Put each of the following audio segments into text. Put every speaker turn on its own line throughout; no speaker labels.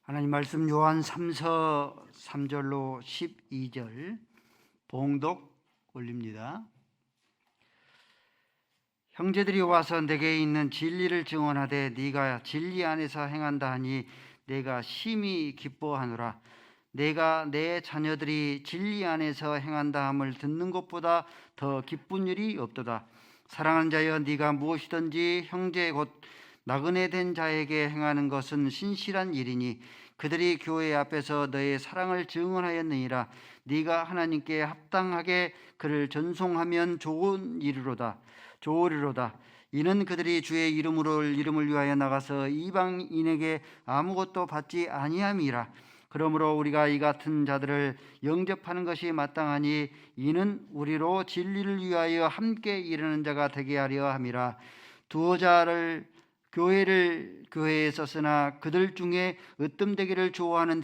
하나님 말씀 요한 3서 3절로 12절 봉독 올립니다. 형제들이 와서 내게 있는 진리를 증언하되 네가 진리 안에서 행한다 하니 내가 심히 기뻐하노라. 내가 내 자녀들이 진리 안에서 행한다 함을 듣는 것보다 더 기쁜 일이 없도다. 사랑하는 자여, 네가 무엇이든지 형제 곧 나그네 된 자에게 행하는 것은 신실한 일이니 그들이 교회 앞에서 너의 사랑을 증언하였느니라. 네가 하나님께 합당하게 그를 전송하면 좋으리로다. 이는 그들이 주의 이름을 위하여 나가서 이방인에게 아무것도 받지 아니함이라. 그러므로 우리가 이 같은 자들을 영접하는 것이 마땅하니 이는 우리로 진리를 위하여 함께 이르는 자가 되게 하려 함이라. 두어 자를 교회에 썼으나 그들 중에 으뜸되기를 좋아하는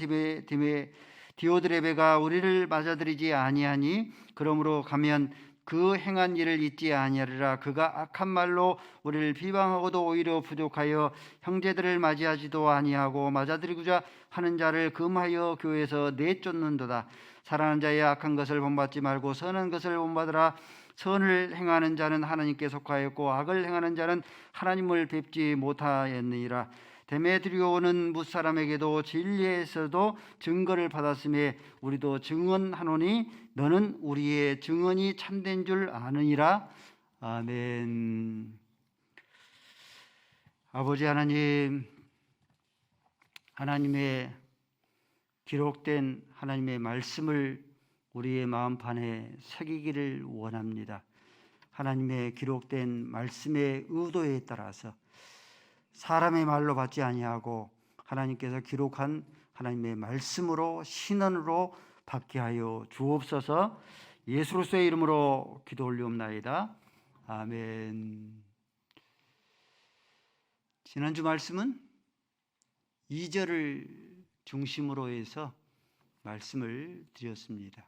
디오드레베가 우리를 맞아들이지 아니하니 그러므로 가면 그 행한 일을 잊지 아니하리라. 그가 악한 말로 우리를 비방하고도 오히려 부족하여 형제들을 맞이하지도 아니하고 맞아들이고자 하는 자를 금하여 교회에서 내쫓는도다. 사랑하는 자의 악한 것을 본받지 말고 선한 것을 본받으라. 선을 행하는 자는 하나님께 속하였고 악을 행하는 자는 하나님을 뵙지 못하였느니라. 데메드리오는 무사람에게도 진리에서도 증거를 받았음에 우리도 증언하노니 너는 우리의 증언이 참된 줄 아느니라. 아멘. 아버지 하나님, 하나님의 기록된 하나님의 말씀을 우리의 마음판에 새기기를 원합니다. 하나님의 기록된 말씀의 의도에 따라서 사람의 말로 받지 아니하고 하나님께서 기록한 하나님의 말씀으로 신언으로 받게 하여 주옵소서. 예수로서의 이름으로 기도 올리옵나이다. 아멘. 지난주 말씀은 2절을 중심으로 해서 말씀을 드렸습니다.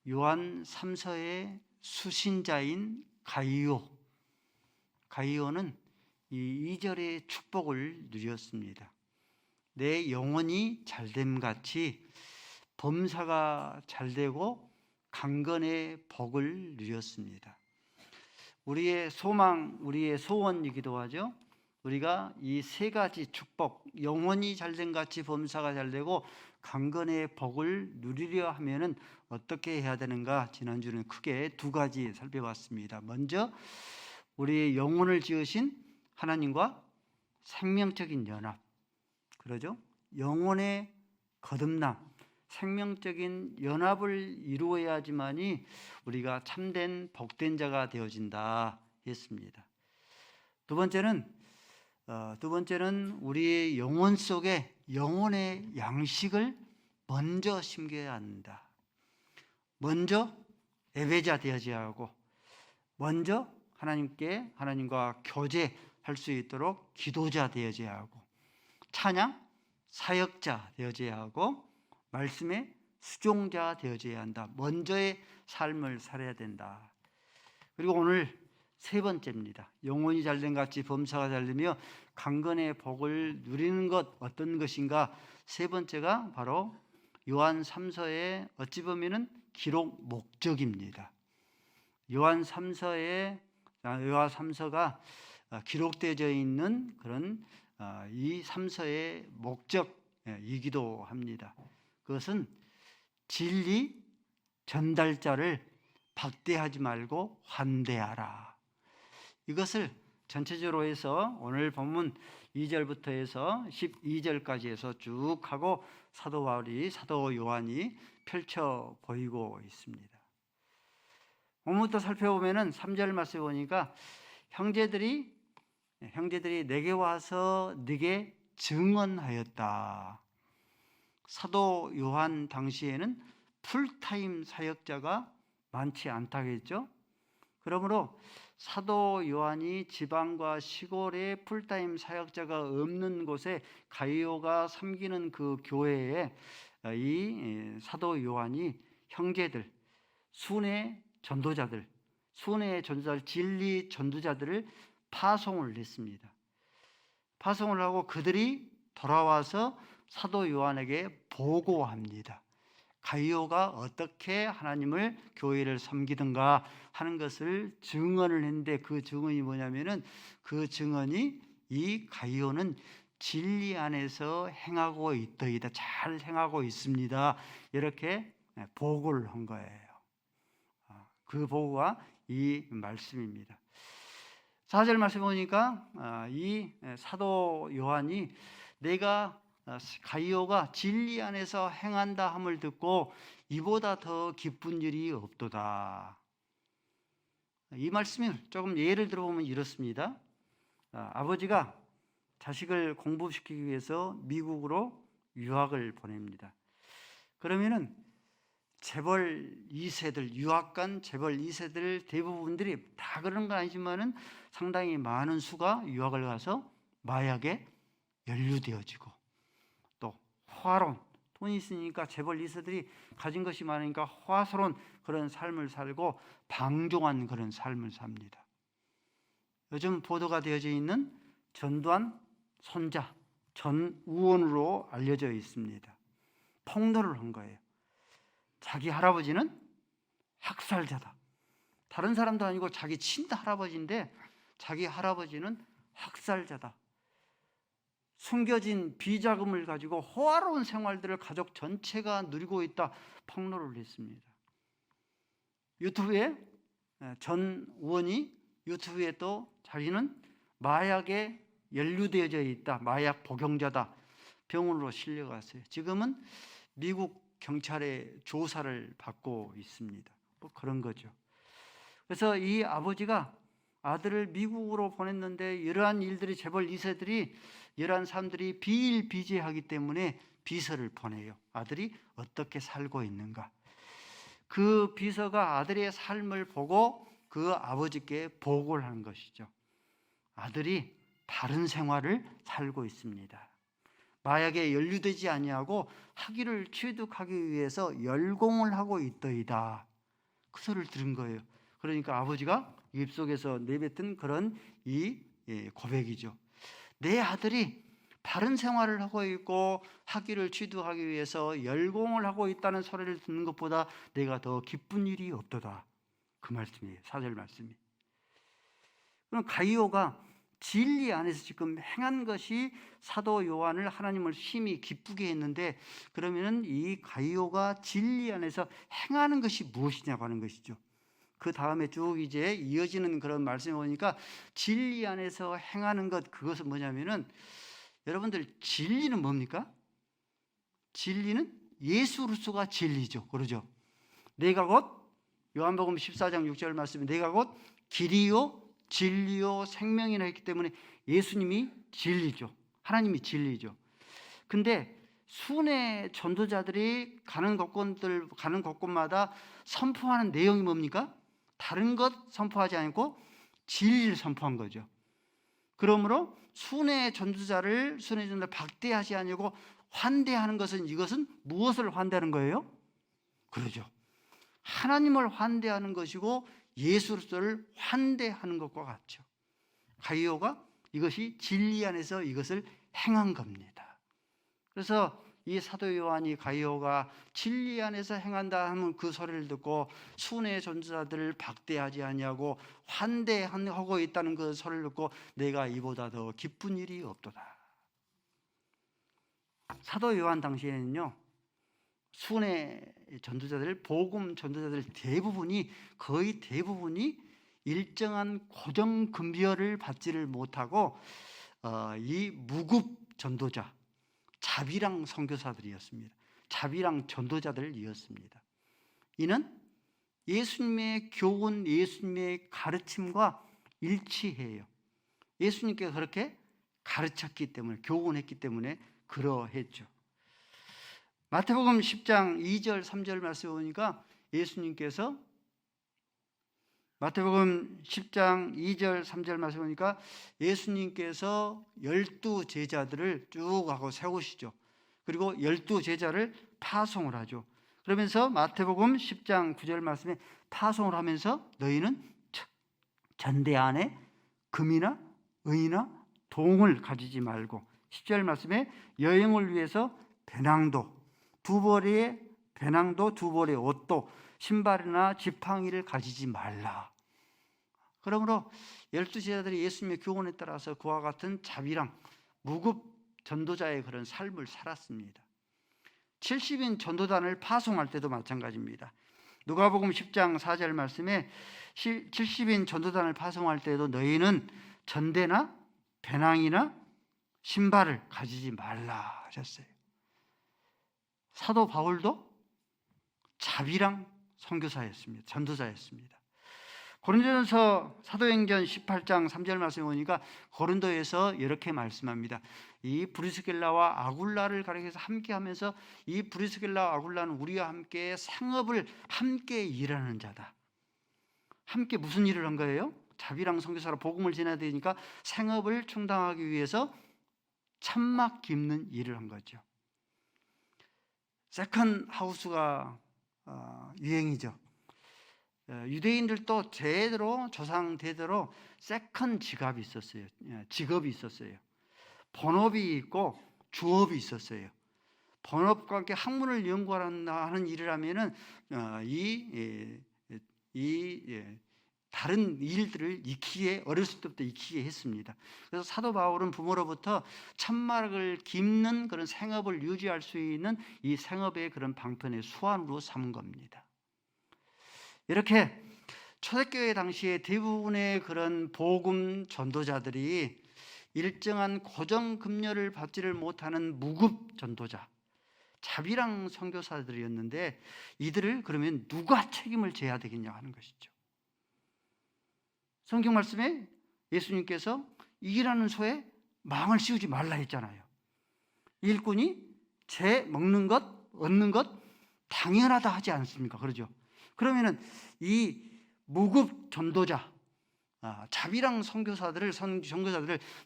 요한 3서의 수신자인 가이오는 이 2절의 축복을 누렸습니다. 내 영혼이 잘됨 같이 범사가 잘되고 강건의 복을 누렸습니다. 우리의 소망, 우리의 소원이기도 하죠. 우리가 이 세 가지 축복, 영혼이 잘됨 같이 범사가 잘되고 강건의 복을 누리려 하면은 어떻게 해야 되는가? 지난주는 크게 두 가지 살펴봤습니다. 먼저 우리의 영혼을 지으신 하나님과 생명적인 연합, 그러죠? 영혼의 거듭남, 생명적인 연합을 이루어야지만이 우리가 참된 복된 자가 되어진다 했습니다. 두 번째는 우리의 영혼 속에 영혼의 양식을 먼저 심겨야 한다. 먼저 예배자 되어야 하고, 먼저 하나님과 교제할 수 있도록 기도자 되어야 하고, 찬양 사역자 되어야 하고, 말씀의 수종자 되어야 한다. 먼저의 삶을 살아야 된다. 그리고 오늘 세 번째입니다. 영혼이 잘된 같이 범사가 잘되며 강건의 복을 누리는 것 어떤 것인가? 세 번째가 바로 요한 3서의 어찌 보면은 기록 목적입니다. 요한 3서가 기록되어 있는 그런 이 3서의 목적이기도 합니다. 그것은 진리 전달자를 박대하지 말고 환대하라. 이것을 전체적으로 해서 오늘 본문 2절부터 해서 12절까지 해서 쭉 하고 사도 요한이 펼쳐 보이고 있습니다. 오늘부터 살펴보면은 3절 말씀에 보니까 형제들이 내게 와서 네게 증언하였다. 사도 요한 당시에는 풀타임 사역자가 많지 않다겠죠. 그러므로 사도 요한이 지방과 시골에 풀타임 사역자가 없는 곳에 가이오가 섬기는 그 교회에 이 사도 요한이 형제들, 순회 전도자들, 진리 전도자들을 파송을 했습니다. 파송을 하고 그들이 돌아와서 사도 요한에게 보고합니다. 가이오가 어떻게 하나님을 교회를 섬기든가 하는 것을 증언을 했는데, 그 증언이 뭐냐면은, 그 증언이 이 가이오는 진리 안에서 행하고 있더이다, 잘 행하고 있습니다, 이렇게 보고를 한 거예요. 그 보고가 이 말씀입니다. 4절 말씀 보니까 이 사도 요한이 내가 가이오가 진리 안에서 행한다 함을 듣고 이보다 더 기쁜 일이 없도다. 이 말씀을 조금 예를 들어보면 이렇습니다. 아버지가 자식을 공부시키기 위해서 미국으로 유학을 보냅니다. 그러면은 재벌 2세들, 유학 간 재벌 2세들 대부분들이 다 그런 건 아니지만은 상당히 많은 수가 유학을 가서 마약에 연루되어지고, 또 화론, 돈이 있으니까 재벌 2세들이 가진 것이 많으니까 화스러운 그런 삶을 살고 방종한 그런 삶을 삽니다. 요즘 보도가 되어져 있는 전두환 손자 전우원으로 알려져 있습니다. 폭로를 한 거예요. 자기 할아버지는 학살자다. 다른 사람도 아니고 자기 친할아버지인데 자기 할아버지는 학살자다. 숨겨진 비자금을 가지고 호화로운 생활들을 가족 전체가 누리고 있다, 폭로를 했습니다. 유튜브에 전 의원이 유튜브에 또 자기는 마약에 연루되어져 있다, 마약 복용자다, 병원으로 실려갔어요. 지금은 미국 경찰의 조사를 받고 있습니다. 뭐 그런 거죠. 그래서 이 아버지가 아들을 미국으로 보냈는데 이러한 일들이 재벌 2세들이, 이러한 사람들이 비일비재하기 때문에 비서를 보내요. 아들이 어떻게 살고 있는가. 그 비서가 아들의 삶을 보고 그 아버지께 보고를 하는 것이죠. 아들이 바른 생활을 살고 있습니다. 마약에 연루되지 아니하고 학위를 취득하기 위해서 열공을 하고 있더이다. 그 소리를 들은 거예요. 그러니까 아버지가 입속에서 내뱉은 그런 이 고백이죠. 내 아들이 바른 생활을 하고 있고 학위를 취득하기 위해서 열공을 하고 있다는 소리를 듣는 것보다 내가 더 기쁜 일이 없도다. 그 말씀이에요. 4절 말씀이. 그럼 가이오가 진리 안에서 지금 행한 것이 사도 요한을, 하나님을 심히 기쁘게 했는데, 그러면은 이 가이오가 진리 안에서 행하는 것이 무엇이냐고 하는 것이죠. 그 다음에 쭉 이제 이어지는 그런 말씀을 보니까 진리 안에서 행하는 것, 그것은 뭐냐면은, 여러분들 진리는 뭡니까? 진리는 예수 그리스도가 진리죠. 그러죠. 내가 곧, 요한복음 14장 6절 말씀에 내가 곧 길이요 진리요 생명이라 했기 때문에 예수님이 진리죠. 하나님이 진리죠. 근데 순회 전도자들이 가는 곳곳마다 선포하는 내용이 뭡니까? 다른 것 선포하지 않고 진리를 선포한 거죠. 그러므로 순회 전도자를 박대하지 아니고 환대하는 것은, 이것은 무엇을 환대하는 거예요? 그러죠. 하나님을 환대하는 것이고 예수 그리스도를 환대하는 것과 같죠. 가이오가 이것이 진리 안에서 이것을 행한 겁니다. 그래서 이 사도 요한이 가이오가 진리 안에서 행한다 하면 그 소리를 듣고 순회 전도자들을 박대하지 아니하고 환대하고 있다는 그 소리를 듣고 내가 이보다 더 기쁜 일이 없도다. 사도 요한 당시에는요, 순회 전도자들, 복음 전도자들 거의 대부분이 일정한 고정 급여를 받지를 못하고 이 무급 전도자, 자비랑 선교사들이었습니다. 자비랑 전도자들이었습니다. 이는 예수님의 교훈, 예수님의 가르침과 일치해요. 예수님께서 그렇게 가르쳤기 때문에, 교훈했기 때문에 그러했죠. 마태복음 10장 2절 3절 말씀 보니까 예수님께서, 마태복음 10장 2절 3절 말씀 보니까 예수님께서 12 제자들을 쭉 하고 세우시죠. 그리고 12 제자를 파송을 하죠. 그러면서 마태복음 10장 9절 말씀에 파송을 하면서 너희는 전대 안에 금이나 은이나 동을 가지지 말고 10절 말씀에 여행을 위해서 배낭도 두 벌의 배낭도 두 벌의 옷도 신발이나 지팡이를 가지지 말라. 그러므로 12제자들이 예수님의 교훈에 따라서 그와 같은 자비랑 무급 전도자의 그런 삶을 살았습니다. 70인 전도단을 파송할 때도 마찬가지입니다. 누가복음 10장 4절 말씀에 70인 전도단을 파송할 때도 너희는 전대나 배낭이나 신발을 가지지 말라 하셨어요. 사도 바울도 자비랑 선교사였습니다. 전도자였습니다. 고린도전서 사도행전 18장 3절 말씀에 보니까 고린도에서 이렇게 말씀합니다. 이 브리스길라와 아굴라를 가리켜서 함께하면서 이 브리스길라와 아굴라는 우리와 함께 생업을 함께 일하는 자다. 함께 무슨 일을 한 거예요? 자비랑 선교사로 복음을 전해야 되니까 생업을 충당하기 위해서 천막 깁는 일을 한 거죠. 세컨 하우스가 유행이죠. 유대인들도 제대로 조상 대대로 세컨 지갑이 있었어요. 직업이 있었어요. 본업이 있고 주업이 있었어요. 본업과 함께 학문을 연구하는 일을 하면은 다른 일들을 익히게 어렸을 때부터 익히게 했습니다. 그래서 사도 바울은 부모로부터 천막을 깁는 그런 생업을 유지할 수 있는 이 생업의 그런 방편의 수완으로 삼은 겁니다. 이렇게 초대교회 당시에 대부분의 그런 복음 전도자들이 일정한 고정급료를 받지를 못하는 무급 전도자, 자비랑 선교사들이었는데 이들을 그러면 누가 책임을 져야 되겠냐 하는 것이죠. 성경 말씀에 예수님께서 일하는 소에 망을 씌우지 말라 했잖아요. 일꾼이 먹는 것, 얻는 것 당연하다 하지 않습니까? 그러죠. 그러면은 이 무급 전도자, 자비랑 선교사들을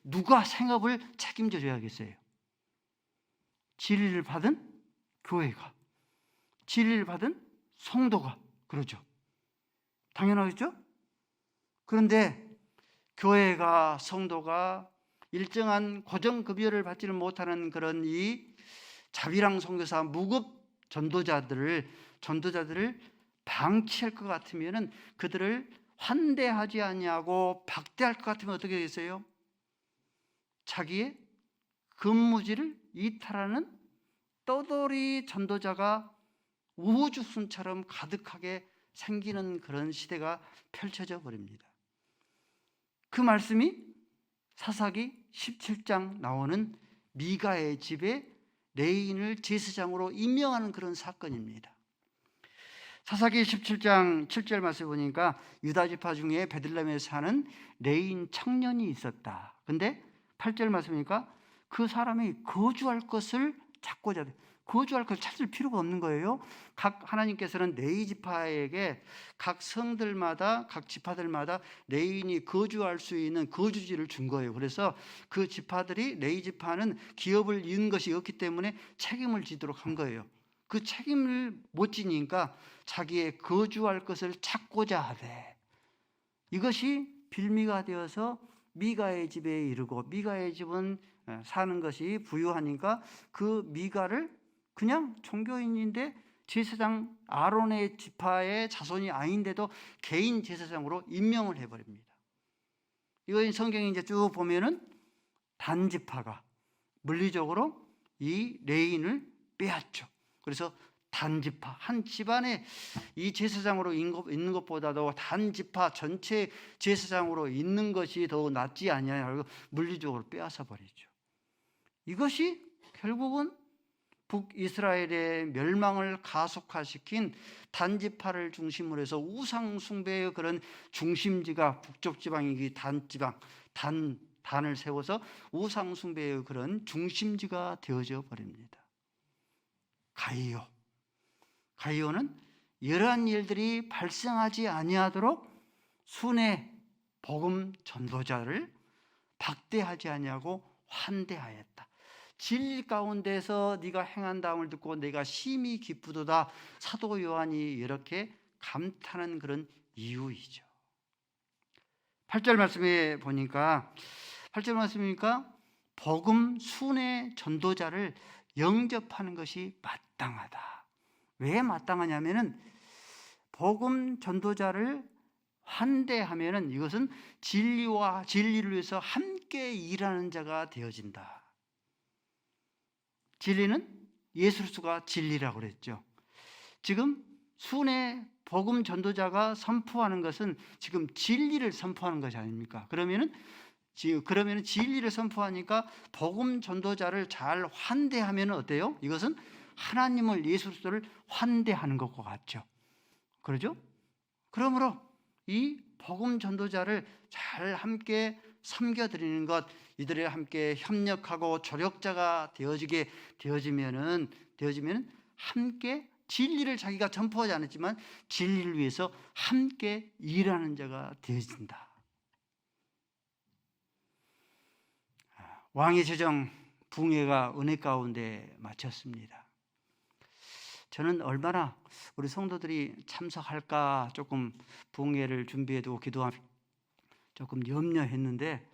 누가 생업을 책임져 줘야겠어요? 진리를 받은 교회가, 진리를 받은 성도가, 그러죠. 당연하겠죠? 그런데 교회가, 성도가 일정한 고정급여를 받지를 못하는 그런 이 자비랑 선교사 무급 전도자들을 방치할 것 같으면은 그들을 환대하지 아니하고 박대할 것 같으면 어떻게 되겠어요? 자기의 근무지를 이탈하는 떠돌이 전도자가 우후죽순처럼 가득하게 생기는 그런 시대가 펼쳐져 버립니다. 그 말씀이 사사기 17장 나오는 미가의 집에 레인을 제사장으로 임명하는 그런 사건입니다. 사사기 17장 7절 말씀에 보니까 유다 지파 중에 베들레헴에 사는 레인 청년이 있었다. 근데 8절 말씀이니까 그 사람이 거주할 것을 찾고자 돼. 거주할 것을 찾을 필요가 없는 거예요. 하나님께서는 레위 지파에게 각 성들마다 각 지파들마다 레인이 거주할 수 있는 거주지를 준 거예요. 그래서 그 지파들이 레위 지파는 기업을 이은 것이 없기 때문에 책임을 지도록 한 거예요. 그 책임을 못 지니까 자기의 거주할 것을 찾고자 하되 이것이 빌미가 되어서 미가의 집에 이르고 미가의 집은 사는 것이 부유하니까 그 미가를 그냥 종교인인데 제사장 아론의 지파의 자손이 아닌데도 개인 제사장으로 임명을 해버립니다. 이거 성경에 이제 쭉 보면은 단지파가 물리적으로 이 레인을 빼앗죠. 그래서 단지파 한 집안에 이 제사장으로 있는 것보다도 단지파 전체 제사장으로 있는 것이 더 낫지 않냐고 물리적으로 빼앗아 버리죠. 이것이 결국은 북이스라엘의 멸망을 가속화시킨 단지파를 중심으로 해서 우상 숭배의 그런 중심지가 북쪽 지방이 단을 세워서 우상 숭배의 그런 중심지가 되어져 버립니다. 가이오는 이러한 일들이 발생하지 아니하도록 순회 복음 전도자를 박대하지 아니하고 환대하였다. 진리 가운데서 네가 행한 다음을 듣고 내가 심히 기쁘도다. 사도 요한이 이렇게 감탄한 그런 이유이죠. 8절 말씀에 보니까 복음 순회 전도자를 영접하는 것이 마땅하다. 왜 마땅하냐면은 복음 전도자를 환대하면은 이것은 진리와 진리를 위해서 함께 일하는 자가 되어진다. 진리는 예수 그리스도가 진리라고 그랬죠. 지금 순회 복음 전도자가 선포하는 것은 지금 진리를 선포하는 것이 아닙니까? 그러면은 진리를 선포하니까 복음 전도자를 잘 환대하면 어때요? 이것은 하나님을, 예수 그리스도를 환대하는 것과 같죠. 그러죠? 그러므로 이 복음 전도자를 잘 함께 섬겨드리는 것, 이들이 함께 협력하고 조력자가 되어지면은 함께 진리를 자기가 전포하지 않았지만 진리를 위해서 함께 일하는 자가 되어진다. 왕의 제정 붕괴가 은혜 가운데 마쳤습니다. 저는 얼마나 우리 성도들이 참석할까 조금 붕괴를 준비해두고 기도하며 조금 염려했는데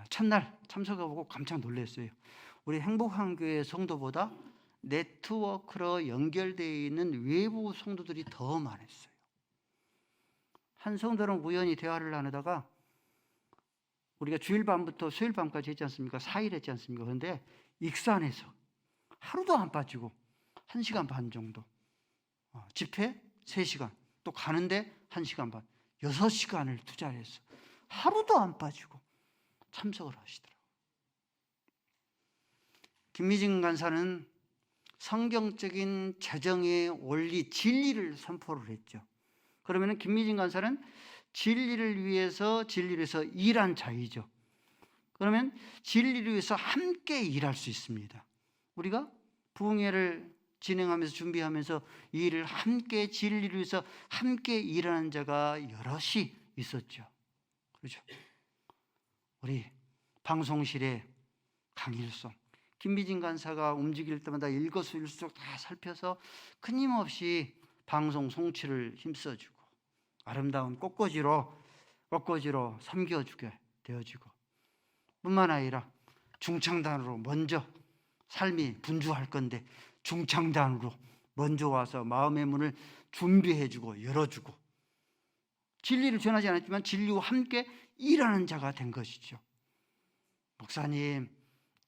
첫날 참석해보고 깜짝 놀랐어요. 우리 행복한 교회 성도보다 네트워크로 연결되어 있는 외부 성도들이 더 많았어요. 한 성도랑 우연히 대화를 나누다가 우리가 주일 밤부터 수요일 밤까지 했지 않습니까? 4일 했지 않습니까? 그런데 익산에서 하루도 안 빠지고 1시간 반 정도, 집회 3시간, 또 가는데 1시간 반, 6시간을 투자해서 하루도 안 빠지고 참석을 하시더라고요. 김미진 간사는 성경적인 재정의 원리, 진리를 선포를 했죠. 그러면 김미진 간사는 진리를 위해서 일한 자이죠. 그러면 진리를 위해서 함께 일할 수 있습니다. 우리가 부흥회를 진행하면서 준비하면서 이 일을 함께 진리를 위해서 함께 일하는 자가 여럿이 있었죠. 그렇죠? 우리 방송실에 강일성, 김미진 간사가 움직일 때마다 일거수일투족 다 살펴서 끊임없이 방송 송치를 힘써주고 아름다운 꽃꽂이로 섬겨주게 되어지고, 뿐만 아니라 중창단으로 먼저 삶이 분주할 건데 중창단으로 먼저 와서 마음의 문을 준비해주고 열어주고, 진리를 전하지 않았지만 진리와 함께 일하는 자가 된 것이죠. 목사님,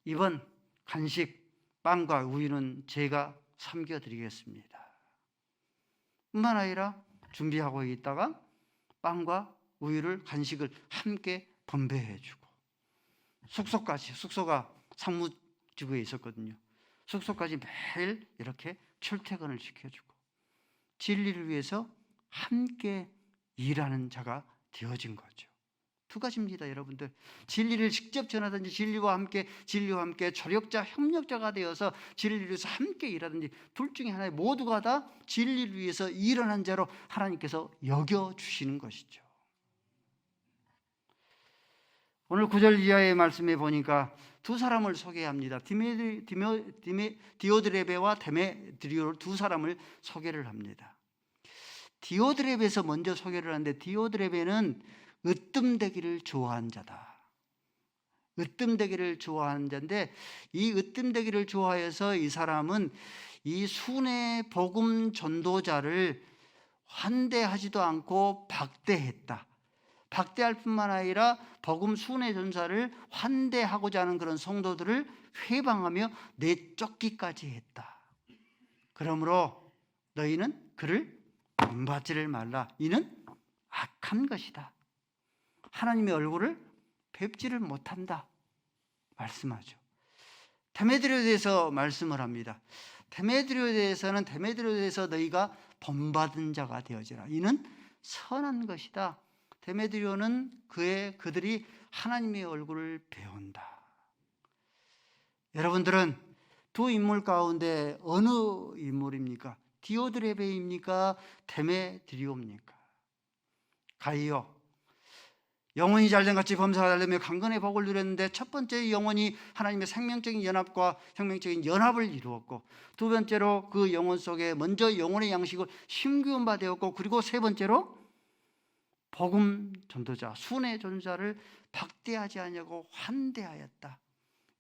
이번 간식 빵과 우유는 제가 섬겨드리겠습니다. 뿐만 아니라 준비하고 있다가 빵과 우유를, 간식을 함께 분배해주고, 숙소가 상무지구에 있었거든요. 숙소까지 매일 이렇게 출퇴근을 시켜주고 진리를 위해서 함께 일하는 자가 되어진 거죠. 두 가지입니다, 여러분들. 진리를 직접 전하든지 진리와 함께 조력자, 협력자가 되어서 진리를 위해서 함께 일하든지 둘 중에 하나에 모두가 다 진리를 위해서 일하는 자로 하나님께서 여겨주시는 것이죠. 오늘 9절 이하의 말씀에 보니까 두 사람을 소개합니다. 디오드레베와 데메드리오, 두 사람을 소개를 합니다. 디오드레베에서 먼저 소개를 하는데, 디오드레베는 으뜸되기를 좋아한 자다. 으뜸되기를 좋아하는 자인데, 이 으뜸되기를 좋아해서 이 사람은 이 순회 복음 전도자를 환대하지도 않고 박대했다. 박대할 뿐만 아니라 복음 순회 전사를 환대하고자 하는 그런 성도들을 회방하며 내쫓기까지 했다. 그러므로 너희는 그를 본받지를 말라. 이는 악한 것이다. 하나님의 얼굴을 뵙지를 못한다 말씀하죠. 데메드리오에 대해서 말씀을 합니다. 데메드리오에 대해서 너희가 본받은 자가 되어지라. 이는 선한 것이다. 데메드리오는 그들이 하나님의 얼굴을 배운다. 여러분들은 두 인물 가운데 어느 인물입니까? 디오드레베입니까? 데메드리오입니까? 가이오, 영혼이 잘된 같이 범사가 잘되며 강건의 복을 누렸는데, 첫 번째 영혼이 하나님의 생명적인 연합과 혁명적인 연합을 이루었고, 두 번째로 그 영혼 속에 먼저 영혼의 양식을 심기운 바 되었고, 그리고 세 번째로 복음 전도자, 순회 전도자를 박대하지 아니하고 환대하였다.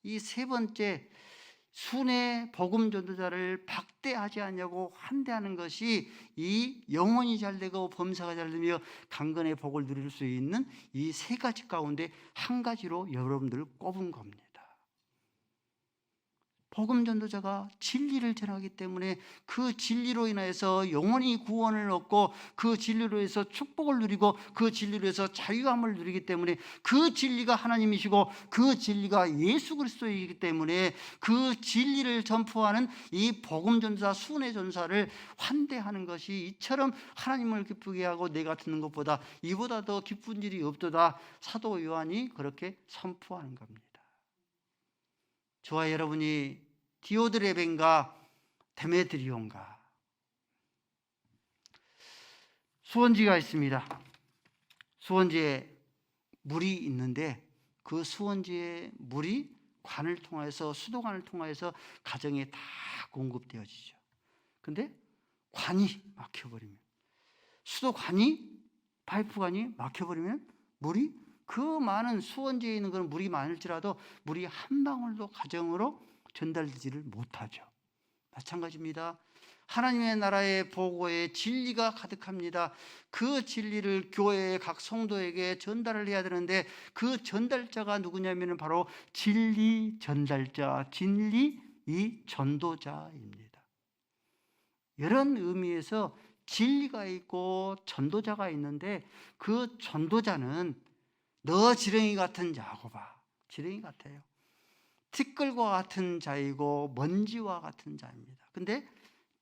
이 세 번째, 순회 복음 전도자를 박대하지 아니하고 환대하는 것이 이 영혼이 잘되고 범사가 잘되며 강건의 복을 누릴 수 있는 이 세 가지 가운데 한 가지로 여러분들을 꼽은 겁니다. 복음 전도자가 진리를 전하기 때문에 그 진리로 인하여서 영원히 구원을 얻고 그 진리로 해서 축복을 누리고 그 진리로 해서 자유함을 누리기 때문에 그 진리가 하나님이시고 그 진리가 예수 그리스도이기 때문에 그 진리를 전포하는 이 복음 전도자, 순회 전사를 환대하는 것이 이처럼 하나님을 기쁘게 하고 내가 듣는 것보다 이보다 더 기쁜 일이 없도다. 사도 요한이 그렇게 선포하는 겁니다. 저와 여러분이 디오드레벤과 데메드리온가 수원지가 있습니다. 수원지에 물이 있는데 그 수원지에 물이 관을 통해서, 수도관을 통해서 가정에 다 공급되어지죠. 근데 관이 막혀버리면, 수도관이, 파이프관이 막혀버리면 물이, 그 많은 수원지에 있는 그런 물이 많을지라도 물이 한 방울도 가정으로 전달되지를 못하죠. 마찬가지입니다. 하나님의 나라의 보고에 진리가 가득합니다. 그 진리를 교회의 각 성도에게 전달을 해야 되는데 그 전달자가 누구냐면 바로 진리 전달자, 진리 이 전도자입니다. 이런 의미에서 진리가 있고 전도자가 있는데 그 전도자는 너 지렁이 같은 야고바, 지렁이 같아요. 티끌과 같은 자이고 먼지와 같은 자입니다. 근데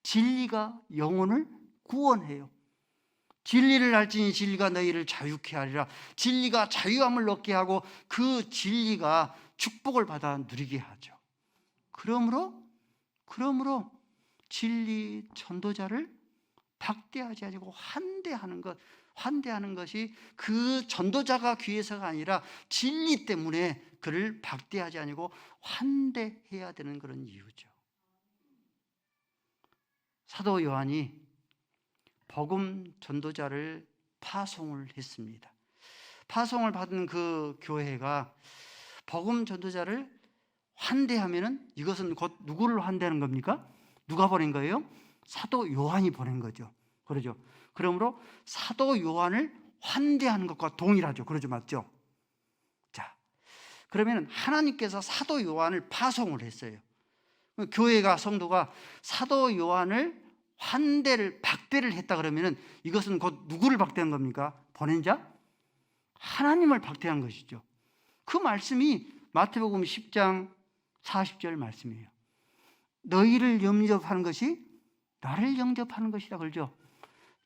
진리가 영혼을 구원해요. 진리를 알지니 진리가 너희를 자유케 하리라. 진리가 자유함을 얻게 하고 그 진리가 축복을 받아 누리게 하죠. 그러므로 진리 전도자를 박대하지 않고 환대하는 것이 그 전도자가 귀해서가 아니라 진리 때문에 그를 박대하지 아니고 환대해야 되는 그런 이유죠. 사도 요한이 복음 전도자를 파송을 했습니다. 파송을 받은 그 교회가 복음 전도자를 환대하면은 이것은 곧 누구를 환대하는 겁니까? 누가 보낸 거예요? 사도 요한이 보낸 거죠. 그러죠. 그러므로 사도 요한을 환대하는 것과 동일하죠. 그러죠. 맞죠? 자, 그러면 하나님께서 사도 요한을 파송을 했어요. 교회가, 성도가 사도 요한을 박대를 했다 그러면은 이것은 곧 누구를 박대한 겁니까? 보낸 자? 하나님을 박대한 것이죠. 그 말씀이 마태복음 10장 40절 말씀이에요. 너희를 영접하는 것이 나를 영접하는 것이다 그러죠.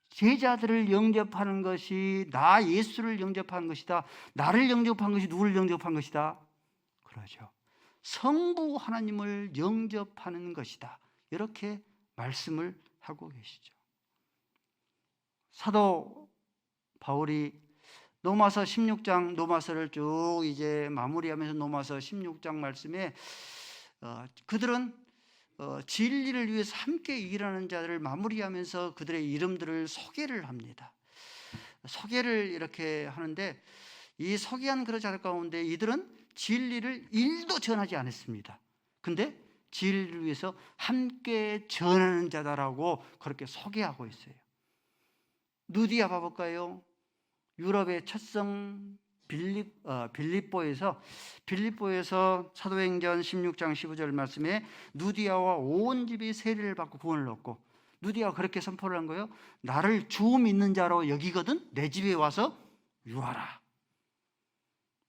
제자들을 영접하는 것이 나 예수를 영접하는 것이다. 나를 영접한 것이 누구를 영접한 것이다? 그러죠. 성부 하나님을 영접하는 것이다. 이렇게 말씀을 하고 계시죠. 사도 바울이 로마서 16장, 로마서를 쭉 이제 마무리하면서 로마서 16장 말씀에 그들은 진리를 위해서 함께 일하는 자들을 마무리하면서 그들의 이름들을 소개를 합니다. 소개를 이렇게 하는데 이 소개한 그런 자들 가운데 이들은 진리를 일도 전하지 않았습니다. 근데 진리를 위해서 함께 전하는 자다라고 그렇게 소개하고 있어요. 누디아 봐볼까요? 유럽의 첫성 빌립보에서 사도행전 16장 15절 말씀에 누디아와 온 집이 세례를 받고 구원을 얻고, 누디아가 그렇게 선포를 한 거예요. 나를 주 믿는 자로 여기거든 내 집에 와서 유하라.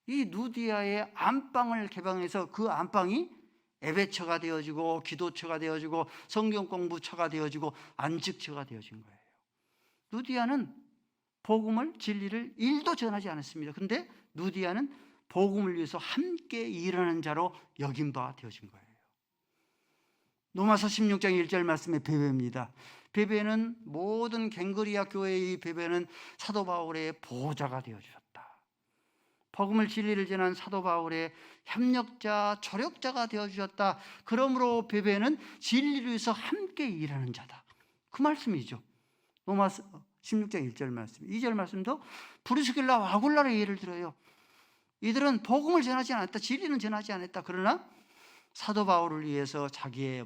이 누디아의 안방을 개방해서 그 안방이 예배처가 되어지고 기도처가 되어지고 성경 공부처가 되어지고 안식처가 되어진 거예요. 누디아는 복음을, 진리를 일도 전하지 않았습니다. 그런데 누디아는 복음을 위해서 함께 일하는 자로 여긴 바 되어진 거예요. 로마서 16장 1절 말씀의 베베입니다. 베베는 모든 갱그리아 교회의 베베는 사도 바울의 보호자가 되어주셨다. 복음을, 진리를 전한 사도 바울의 협력자, 조력자가 되어주셨다. 그러므로 베베는 진리를 위해서 함께 일하는 자다. 그 말씀이죠. 로마서 16장 1절 말씀, 2절 말씀도 브리스길라와 아굴라의 예를 들어요. 이들은 복음을 전하지 않았다, 진리는 전하지 않았다. 그러나 사도 바울을 위해서 자기의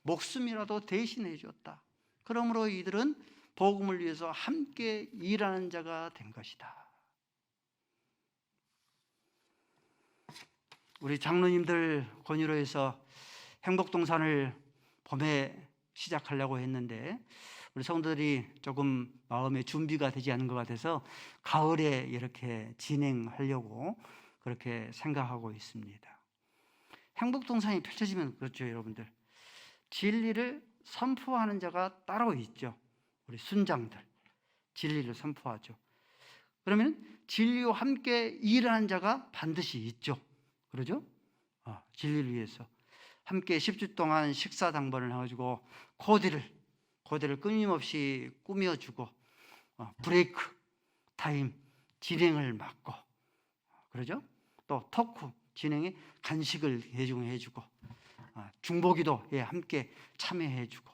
목숨이라도 대신해 줬다. 그러므로 이들은 복음을 위해서 함께 일하는 자가 된 것이다. 우리 장로님들 권유로 해서 행복동산을 봄에 시작하려고 했는데 우리 성도들이 조금 마음의 준비가 되지 않은 것 같아서 가을에 이렇게 진행하려고 그렇게 생각하고 있습니다. 행복동산이 펼쳐지면 그렇죠, 여러분들. 진리를 선포하는 자가 따로 있죠. 우리 순장들 진리를 선포하죠. 그러면 진리와 함께 일하는 자가 반드시 있죠. 그러죠? 진리를 위해서 함께 10주 동안 식사 당번을 해가지고 코디를 끊임없이 꾸며주고 브레이크 타임 진행을 맡고, 그러죠? 또 토크 진행에 간식을 해주고 중보기도에 함께 참여해주고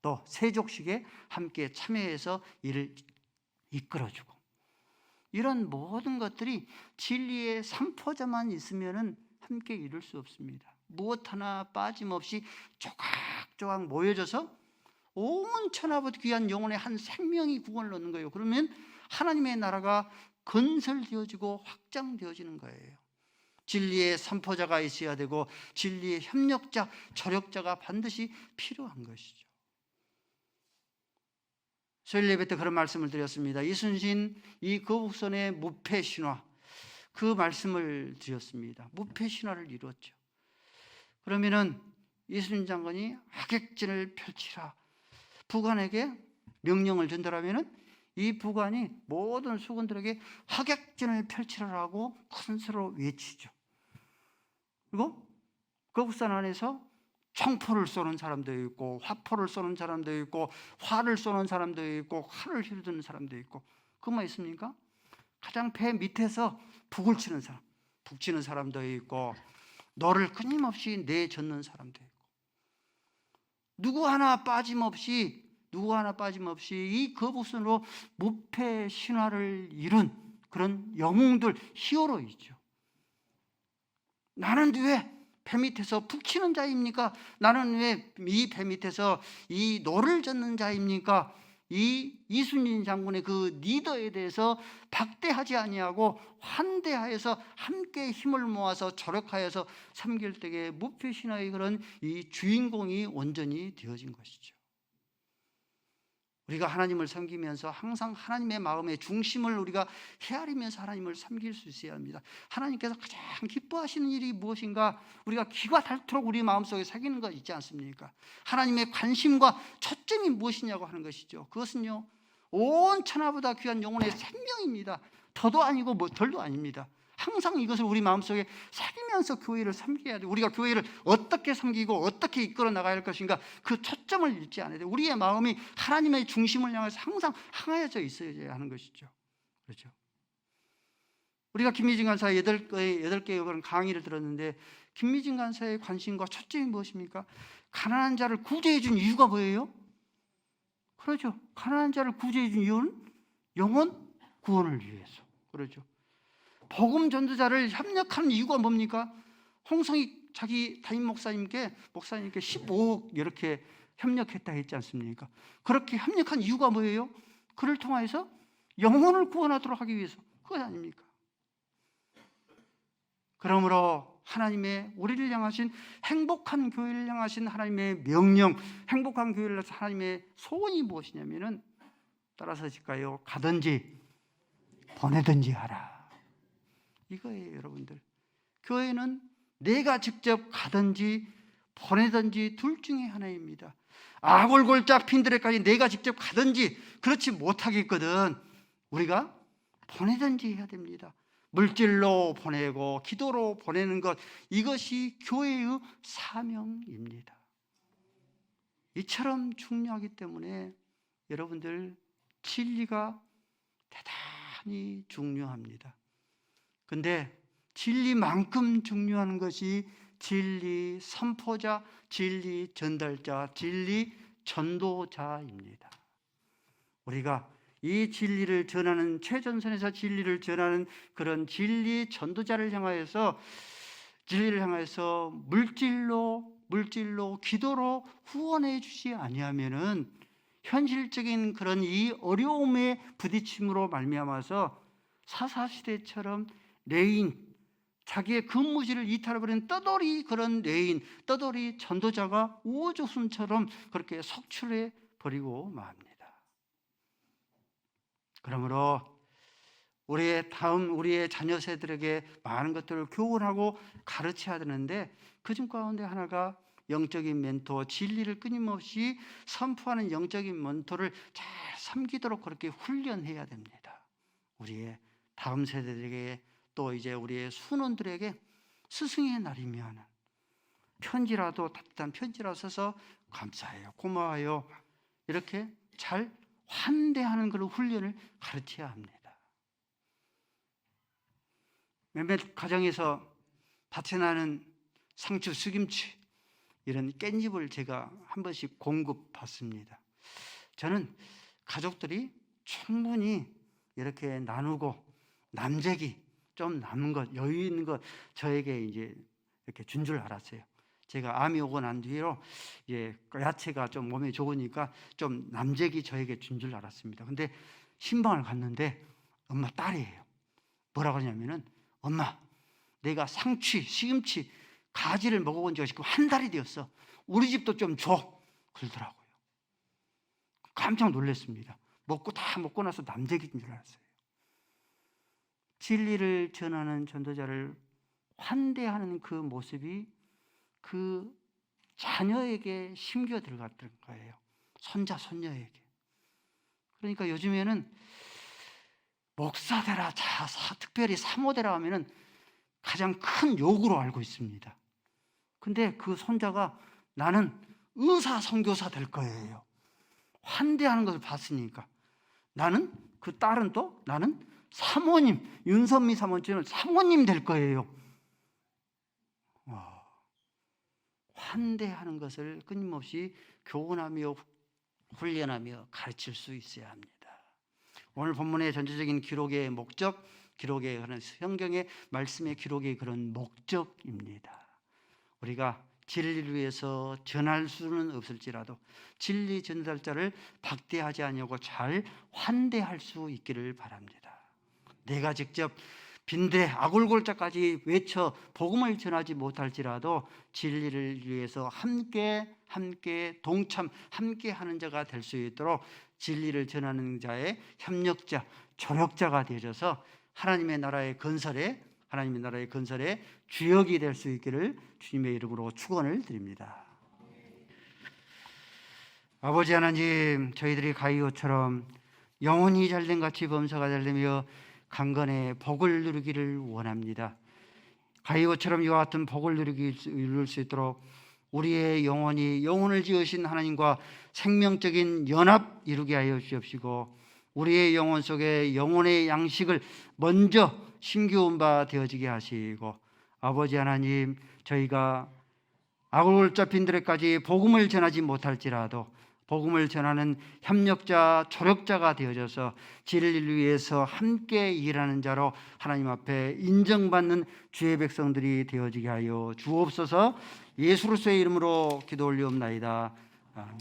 또 세족식에 함께 참여해서 일을 이끌어주고, 이런 모든 것들이 진리의 선포자만 있으면 함께 이룰 수 없습니다. 무엇 하나 빠짐없이 조각조각 모여져서 온 천하보다 귀한 영혼의 한 생명이 구원을 얻는 거예요. 그러면 하나님의 나라가 건설되어지고 확장되어지는 거예요. 진리의 선포자가 있어야 되고 진리의 협력자, 조력자가 반드시 필요한 것이죠. 수요일 예배 때 그런 말씀을 드렸습니다. 이순신 이 거북선의 무패 신화, 그 말씀을 드렸습니다. 무패 신화를 이루었죠. 그러면은 이순신 장군이 하객진을 펼치라 부관에게 명령을 전달하면은 이 부관이 모든 수군들에게 하객진을 펼치라라고 큰 소리로 외치죠. 그리고 거북선 안에서 총포를 쏘는 사람도 있고 화포를 쏘는 사람도 있고 활을 쏘는 사람도 있고 칼을 휘두르는 사람도 있고, 그만 있습니까? 가장 배 밑에서 북을 치는 사람, 북치는 사람도 있고 너를 끊임없이 내젓는 사람도 있고, 누구 하나 빠짐없이 이 거북선으로 무패 신화를 이룬 그런 영웅들, 히어로이죠. 나는 왜 배 밑에서 북치는 자입니까? 나는 왜 이 배 밑에서 이 노를 젓는 자입니까? 이 이순신 장군의 그 리더에 대해서 박대하지 아니하고 환대하여서 함께 힘을 모아서 조력하여서 섬길 때에 무패신화의 그런 이 주인공이 온전히 되어진 것이죠. 우리가 하나님을 섬기면서 항상 하나님의 마음의 중심을 우리가 헤아리면서 하나님을 섬길 수 있어야 합니다. 하나님께서 가장 기뻐하시는 일이 무엇인가? 우리가 기가 닳도록 우리 마음속에 새기는 것 있지 않습니까? 하나님의 관심과 초점이 무엇이냐고 하는 것이죠. 그것은요, 온 천하보다 귀한 영혼의 생명입니다. 더도 아니고 덜도 아닙니다. 항상 이것을 우리 마음속에 새기면서 교회를 섬겨야 돼요. 우리가 교회를 어떻게 섬기고 어떻게 이끌어 나가야 할 것인가, 그 초점을 잃지 않아야 돼요. 우리의 마음이 하나님의 중심을 향해서 항상 향하여져 있어야 하는 것이죠. 그렇죠? 우리가 김미진 간사의 8개의 그런 강의를 들었는데, 김미진 간사의 관심과 초점이 무엇입니까? 가난한 자를 구제해 준 이유가 뭐예요? 그렇죠. 가난한 자를 구제해 준 이유는 영혼 구원을 위해서. 그렇죠. 복음 전도자를 협력하는 이유가 뭡니까? 홍성희 자기 담임 목사님께 15억 이렇게 협력했다 했지 않습니까? 그렇게 협력한 이유가 뭐예요? 그를 통해서 영혼을 구원하도록 하기 위해서. 그것 아닙니까? 그러므로 하나님의 우리를 향하신 행복한 교회를 향하신 하나님의 명령, 행복한 교회를 향해서 하나님의 소원이 무엇이냐면은, 따라서 질까요? 가든지 보내든지 하라. 이거예요, 여러분들. 교회는 내가 직접 가든지 보내든지 둘 중에 하나입니다. 아골골짝 핀드레까지 내가 직접 가든지, 그렇지 못하겠거든 우리가 보내든지 해야 됩니다. 물질로 보내고 기도로 보내는 것, 이것이 교회의 사명입니다. 이처럼 중요하기 때문에 여러분들 진리가 대단히 중요합니다. 근데 진리만큼 중요한 것이 진리 선포자, 진리 전달자, 진리 전도자입니다. 우리가 이 진리를 전하는, 최전선에서 진리를 전하는 그런 진리 전도자를 향하여서, 진리를 향하여서 물질로 기도로 후원해 주지 아니하면은 현실적인 그런 이 어려움에 부딪힘으로 말미암아서 사사시대처럼 레인, 자기의 근무지를 이탈해버린 떠돌이, 그런 레인, 떠돌이 전도자가 우호조순처럼 그렇게 속출해 버리고 맙니다. 그러므로 우리의 자녀 세들에게 많은 것들을 교훈하고 가르쳐야 되는데, 그중 가운데 하나가 영적인 멘토, 진리를 끊임없이 선포하는 영적인 멘토를 잘 섬기도록 그렇게 훈련해야 됩니다. 우리의 다음 세대들에게, 또 이제 우리의 수논들에게 스승의 날이면 편지라도, 따뜻한 편지라도 써서 감사해요, 고마워요, 이렇게 잘 환대하는 그런 훈련을 가르쳐야 합니다. 몇몇 가정에서 밭에 나는 상추, 수김치, 이런 깻잎을 제가 한 번씩 공급받습니다. 저는 가족들이 충분히 이렇게 나누고 남재기, 좀 남은 것, 여유 있는 것 저에게 이제 이렇게 준 줄 알았어요. 제가 암이 오고 난 뒤로 야채가 좀 몸에 좋으니까 좀 남재기 저에게 준 줄 알았습니다. 근데 신방을 갔는데 엄마 딸이에요. 뭐라고 하냐면은, 엄마, 내가 상추, 시금치, 가지를 먹어본 지가 지금 한 달이 되었어. 우리 집도 좀 줘. 그러더라고요. 깜짝 놀랐습니다. 다 먹고 나서 남재기인 줄 알았어요. 진리를 전하는 전도자를 환대하는 그 모습이 그 자녀에게 심겨 들어갔던 거예요. 손자, 손녀에게. 그러니까 요즘에는 목사되라, 특별히 사모되라 하면은 가장 큰 욕으로 알고 있습니다. 근데 그 손자가 나는 의사 선교사 될 거예요. 환대하는 것을 봤으니까. 나는, 그 딸은 또 나는 사모님, 윤선미 사모님은 사모님 될 거예요. 환대하는 것을 끊임없이 교훈하며 훈련하며 가르칠 수 있어야 합니다. 오늘 본문의 전체적인 기록의 목적, 기록의 그런 성경의 말씀의 기록의 그런 목적입니다. 우리가 진리를 위해서 전할 수는 없을지라도 진리 전달자를 박대하지 아니하고 잘 환대할 수 있기를 바랍니다. 내가 직접 빈대 아골골자까지 외쳐 복음을 전하지 못할지라도 진리를 위해서 함께 동참, 함께 하는 자가 될 수 있도록 진리를 전하는 자의 협력자, 조력자가 되어져서 하나님의 나라의 건설에 주역이 될 수 있기를 주님의 이름으로 축원을 드립니다. 아버지 하나님, 저희들이 가이오처럼 영혼이 잘된 같이 범사가 잘되며 강건의 복을 누리기를 원합니다. 가이오처럼 이와 같은 복을 누릴 수 있도록 우리의 영혼을 지으신 하나님과 생명적인 연합 이루게 하여 주옵시고, 우리의 영혼 속에 영혼의 양식을 먼저 심기운 바 되어지게 하시고, 아버지 하나님, 저희가 아골골자 빈들에까지 복음을 전하지 못할지라도 복음을 전하는 협력자, 조력자가 되어져서 진리를 위해서 함께 일하는 자로 하나님 앞에 인정받는 주의 백성들이 되어지게 하여 주옵소서. 예수 그리스도의 이름으로 기도 올리옵나이다. 아멘.